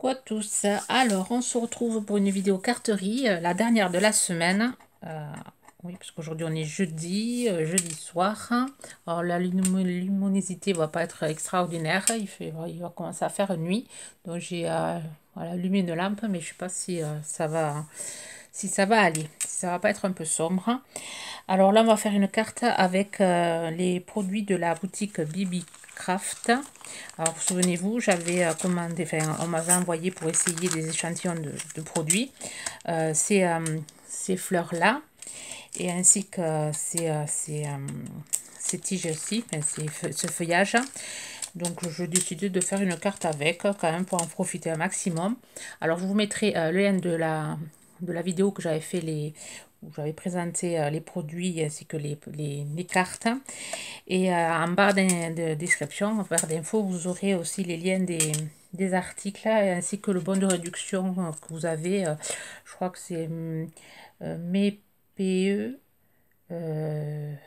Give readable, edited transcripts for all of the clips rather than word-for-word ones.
Coucou à tous. Alors, on se retrouve pour une vidéo carterie, la dernière de la semaine. Oui, parce qu'aujourd'hui on est jeudi, jeudi soir. Alors la luminosité va pas être extraordinaire. Il va commencer à faire nuit. Donc j'ai voilà, allumé une lampe, mais je sais pas si ça va aller. Si ça va pas être un peu sombre. Alors là, on va faire une carte avec les produits de la boutique Bibi Craft. Alors, souvenez-vous, j'avais commandé, enfin, on m'avait envoyé pour essayer des échantillons de produits. Ces fleurs-là, et ainsi que ces tiges-ci, enfin, ce feuillage. Donc, je décidé de faire une carte avec, quand même, pour en profiter un maximum. Alors, je vous mettrai le lien de la vidéo que j'avais fait, où j'avais présenté les produits ainsi que les cartes. Et en barre de description, en barre d'infos, vous aurez aussi les liens des articles ainsi que le bon de réduction que vous avez. Je crois que c'est MEPE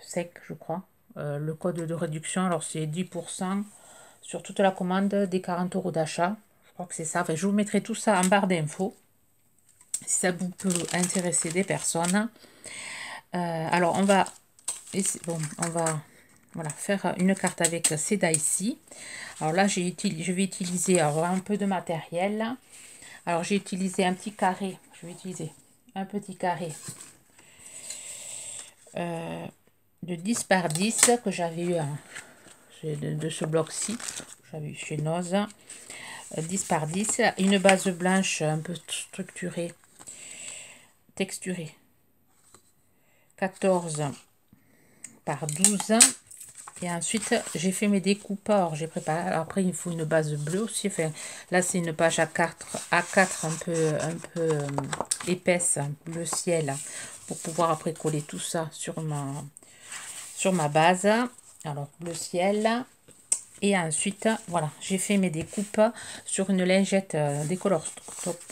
sec, je crois. Le code de réduction, alors c'est 10% sur toute la commande des 40 € d'achat. Je crois que c'est ça. Enfin, je vous mettrai tout ça en barre d'infos si ça vous peut intéresser des personnes. Alors, on va voilà, faire une carte avec ces die-ci. Alors là, je vais utiliser alors, un peu de matériel. Alors, j'ai utilisé un petit carré. Je vais utiliser un petit carré de 10 par 10 que j'avais eu de ce bloc-ci. J'avais eu chez Noz. 10 par 10. Une base blanche un peu structurée, texturée. 14 par 12. Et ensuite, j'ai fait mes découpes. Alors, j'ai préparé. Après, il faut une base bleue aussi. Enfin, là, c'est une page A4 un peu épaisse, bleu ciel, pour pouvoir après coller tout ça sur ma base. Alors, bleu ciel. Et ensuite, voilà, j'ai fait mes découpes sur une lingette décolor stop,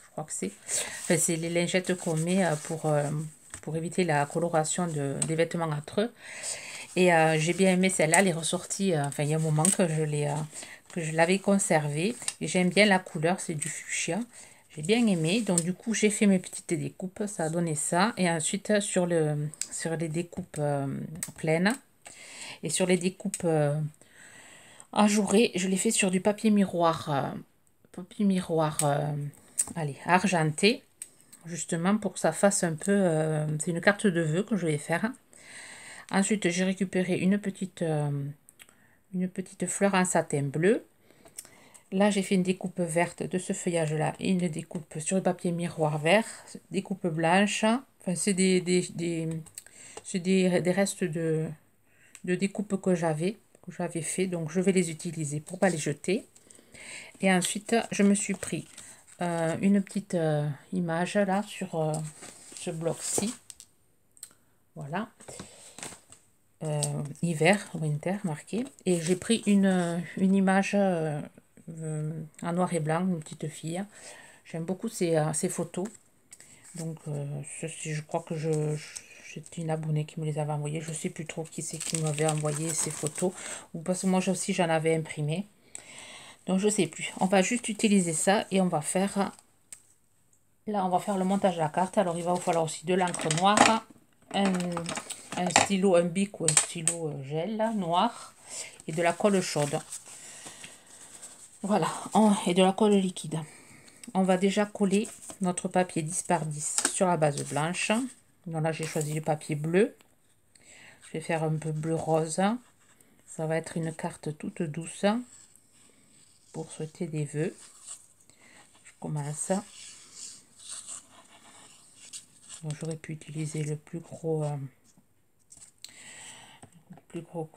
je crois que c'est. Enfin, c'est les lingettes qu'on met pour éviter la coloration des vêtements entre eux. Et j'ai bien aimé celle-là, elle est ressortie, enfin il y a un moment que je l'avais conservée. Et j'aime bien la couleur, c'est du fuchsia. J'ai bien aimé, donc du coup j'ai fait mes petites découpes, ça a donné ça. Et ensuite sur les découpes pleines et sur les découpes ajourées, je l'ai fait sur du papier miroir, allez, argenté, justement pour que ça fasse un peu, c'est une carte de vœux que je vais faire. Ensuite, j'ai récupéré une petite fleur en satin bleu. Là, j'ai fait une découpe verte de ce feuillage-là et une découpe sur le papier miroir vert, découpe blanche. Enfin, c'est des restes de découpe que j'avais fait, donc je vais les utiliser pour pas les jeter. Et ensuite, je me suis pris une petite image là sur ce bloc-ci. Voilà. Hiver, winter marqué. Et j'ai pris une image en noir et blanc, une petite fille. J'aime beaucoup ces photos. Donc, je crois que c'était une abonnée qui me les avait envoyées. Je ne sais plus trop qui c'est qui m'avait envoyé ces photos. Ou parce que moi aussi j'en avais imprimé. Donc, je ne sais plus. On va juste utiliser ça et on va faire... Là, on va faire le montage de la carte. Alors, il va vous falloir aussi de l'encre noire, un stylo, un bic ou un stylo gel noir et de la colle chaude. Voilà, et de la colle liquide. On va déjà coller notre papier 10 par 10 sur la base blanche. Donc là, j'ai choisi le papier bleu. Je vais faire un peu bleu rose. Ça va être une carte toute douce pour souhaiter des vœux. Je commence. J'aurais pu utiliser le plus gros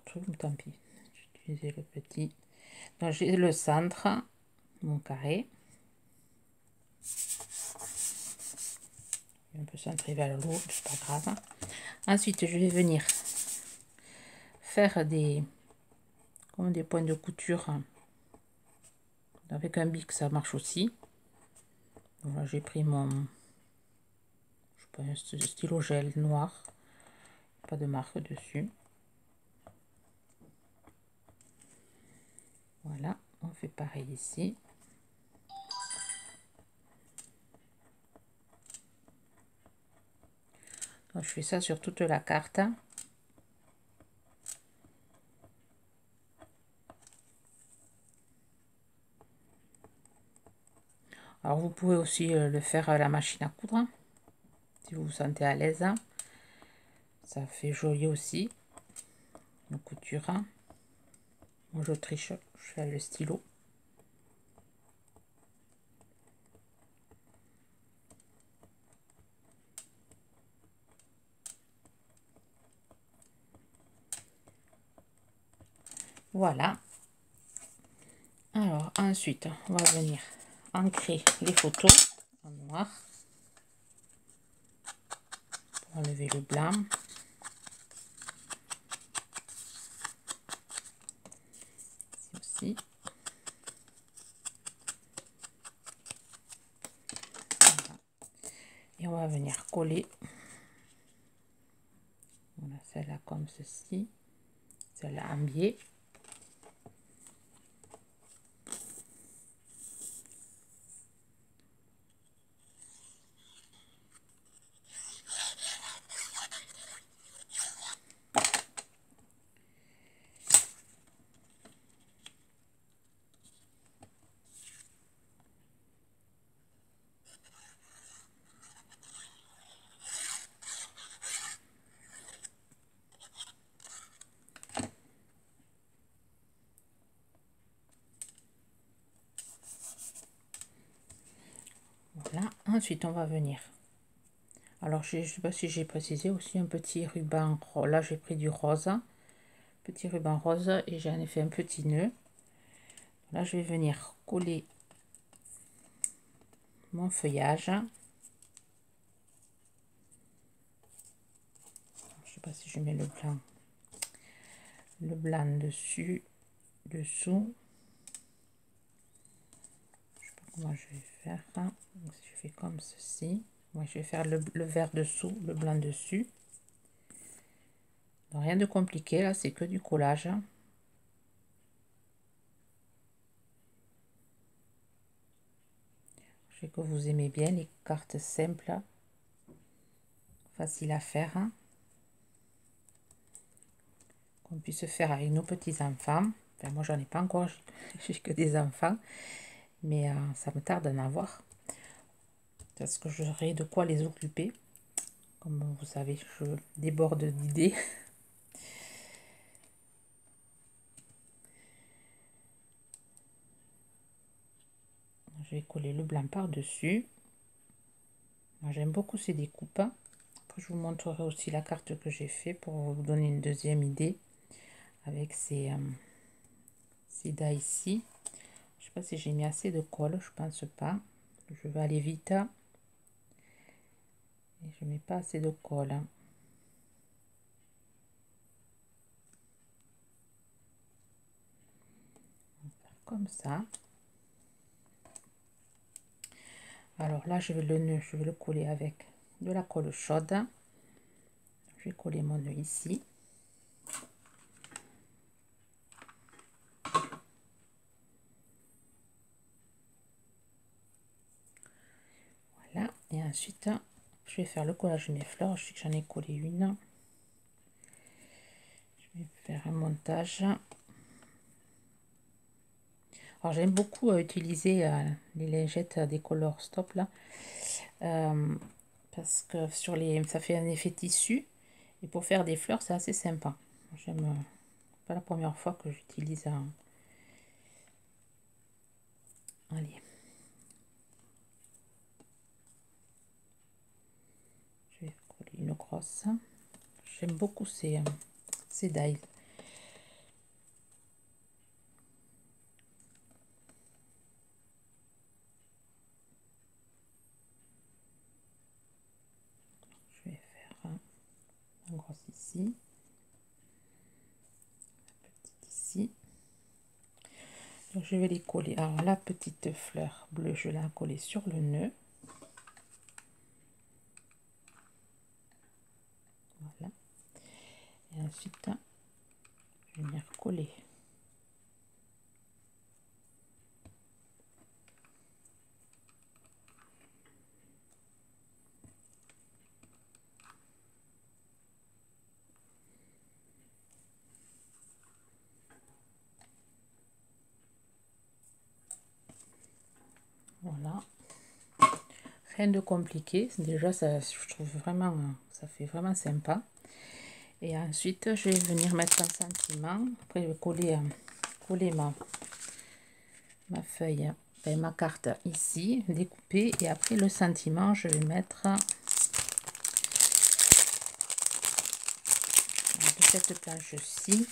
truc, tant pis. J'ai utilisé le petit. Donc j'ai le centre, mon carré. Un peu centré vers le haut, c'est pas grave. Ensuite, je vais venir faire comme des points de couture avec un bic, ça marche aussi. Donc là, j'ai pris mon stylo gel noir, pas de marque dessus. fait pareil ici. Donc, je fais ça sur toute la carte. Alors vous pouvez aussi le faire à la machine à coudre, si vous vous sentez à l'aise. Ça fait joli aussi. Une couture. Moi je triche, je fais le stylo. Voilà. Alors ensuite, on va venir ancrer les photos en noir. Pour enlever le blanc. Ici aussi. Voilà. Et on va venir coller. Voilà, celle-là comme ceci. Celle-là en biais. Voilà. Ensuite, on va venir. Alors, je ne sais pas si j'ai précisé aussi un petit ruban. Là, j'ai pris du rose. Petit ruban rose et j'en ai fait un petit nœud. Là, je vais venir coller mon feuillage. Je sais pas si je mets le blanc dessus, dessous. Je sais pas comment je vais faire. Donc, je fais comme ceci. Moi, je vais faire le vert dessous, le blanc dessus. Donc, rien de compliqué là, c'est que du collage. Je sais que vous aimez bien les cartes simples, faciles à faire, qu'on puisse faire avec nos petits enfants. Enfin, moi j'en ai pas encore, j'ai que des enfants, mais ça me tarde d'en avoir parce que j'aurai de quoi les occuper. Comme vous savez, je déborde d'idées. Je vais coller le blanc par dessus. J'aime beaucoup ces découpes. Après, je vous montrerai aussi la carte que j'ai fait pour vous donner une deuxième idée avec ces das ici. Je sais pas si j'ai mis assez de colle, je pense pas. Je vais aller vite et je mets pas assez de colle. Comme ça. Alors là, je vais le nœud, je vais le coller avec de la colle chaude. Je vais coller mon nœud ici. Voilà. Et ensuite, je vais faire le collage de mes fleurs. Je sais que j'en ai collé une. Je vais faire un montage. Alors j'aime beaucoup utiliser les lingettes des Color Stop là. Parce que sur les, ça fait un effet tissu. Et pour faire des fleurs, c'est assez sympa. J'aime pas la première fois que j'utilise un... Allez. Je vais coller une grosse. J'aime beaucoup ces dies. Je vais faire un gros ici. Petite ici. Donc je vais les coller. Alors la petite fleur bleue, je la coller sur le nœud. Voilà. Et ensuite, je vais venir coller Voilà. Rien de compliqué. Déjà, ça, je trouve vraiment, ça fait vraiment sympa. Et ensuite, je vais venir mettre un sentiment. Après, je vais coller ma feuille, enfin, ma carte ici, découper. Et après, le sentiment, je vais mettre de cette planche-ci.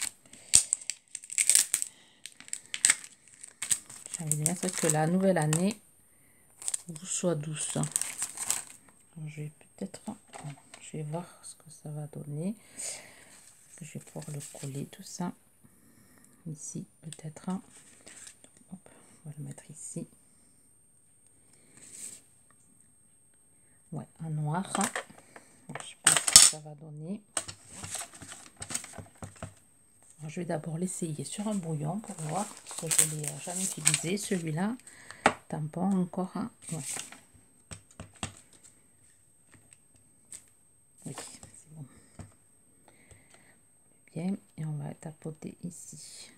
J'ai envie de mettre que la nouvelle année vous soit douce. Alors, je vais peut-être, je vais voir ce que ça va donner. Je vais pouvoir le coller tout ça ici peut-être. On va le mettre ici. Ouais, en noir. Alors, je pense que ça va donner. Alors, je vais d'abord l'essayer sur un brouillon pour voir, parce que je ne l'ai jamais utilisé. Celui-là, tampon encore. Hein. Ouais. Oui, c'est bon. Bien, et on va tapoter ici.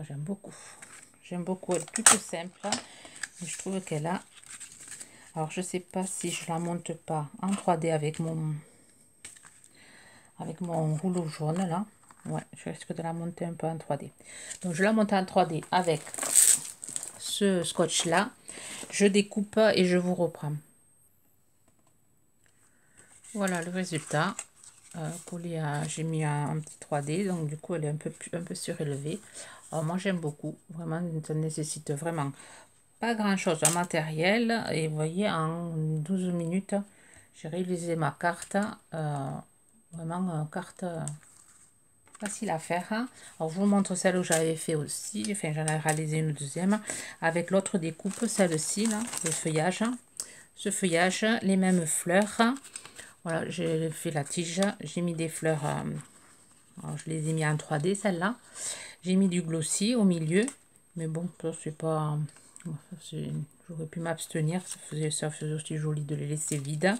J'aime beaucoup. J'aime beaucoup. Elle est plutôt simple. Mais je trouve qu'elle a... Alors, je sais pas si je la monte pas en 3D avec mon rouleau jaune, là. Ouais, je risque de la monter un peu en 3D. Donc, je la monte en 3D avec ce scotch-là. Je découpe et je vous reprends. Voilà le résultat. Collé à... J'ai mis un petit 3D, donc du coup, elle est un peu surélevée. Alors, moi, j'aime beaucoup. Vraiment, ça nécessite vraiment pas grand chose de matériel. Et vous voyez, en 12 minutes, j'ai réalisé ma carte. Vraiment, carte facile à faire. Alors, je vous montre celle où j'avais fait aussi. Enfin, j'en ai réalisé une deuxième. Avec l'autre découpe, celle-ci, là, le feuillage. Ce feuillage, les mêmes fleurs. Voilà, j'ai fait la tige. J'ai mis des fleurs. Alors, je les ai mis en 3D, celle-là. J'ai mis du glossy au milieu. Mais bon, ça, c'est pas... J'aurais pu m'abstenir. Ça faisait aussi joli de les laisser vides.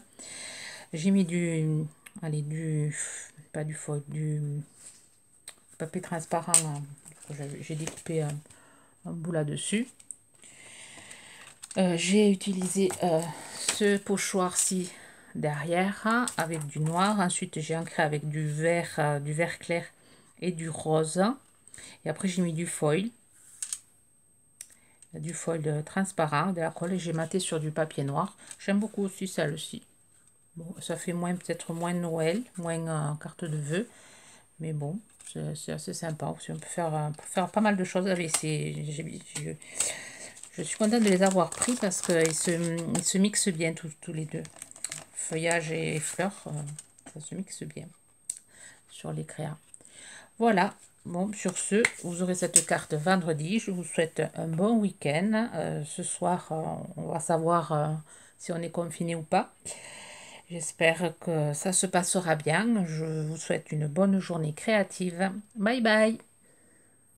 J'ai mis du... Allez, pas du foil, du papier transparent. J'ai découpé un bout là-dessus. J'ai utilisé ce pochoir-ci derrière avec du noir. Ensuite, j'ai ancré avec du vert clair et du rose. Et après, j'ai mis du foil transparent, de la colle, et j'ai maté sur du papier noir. J'aime beaucoup aussi celle-ci. Bon, ça fait peut-être moins Noël, moins carte de vœux, mais bon, c'est assez sympa. Aussi, on peut faire pas mal de choses avec je suis contente de les avoir pris parce qu'ils se mixent bien tous les deux. Feuillage et fleurs, ça se mixe bien sur les créas. Voilà, bon, sur ce, vous aurez cette carte vendredi. Je vous souhaite un bon week-end. Ce soir, on va savoir si on est confiné ou pas. J'espère que ça se passera bien. Je vous souhaite une bonne journée créative. Bye bye!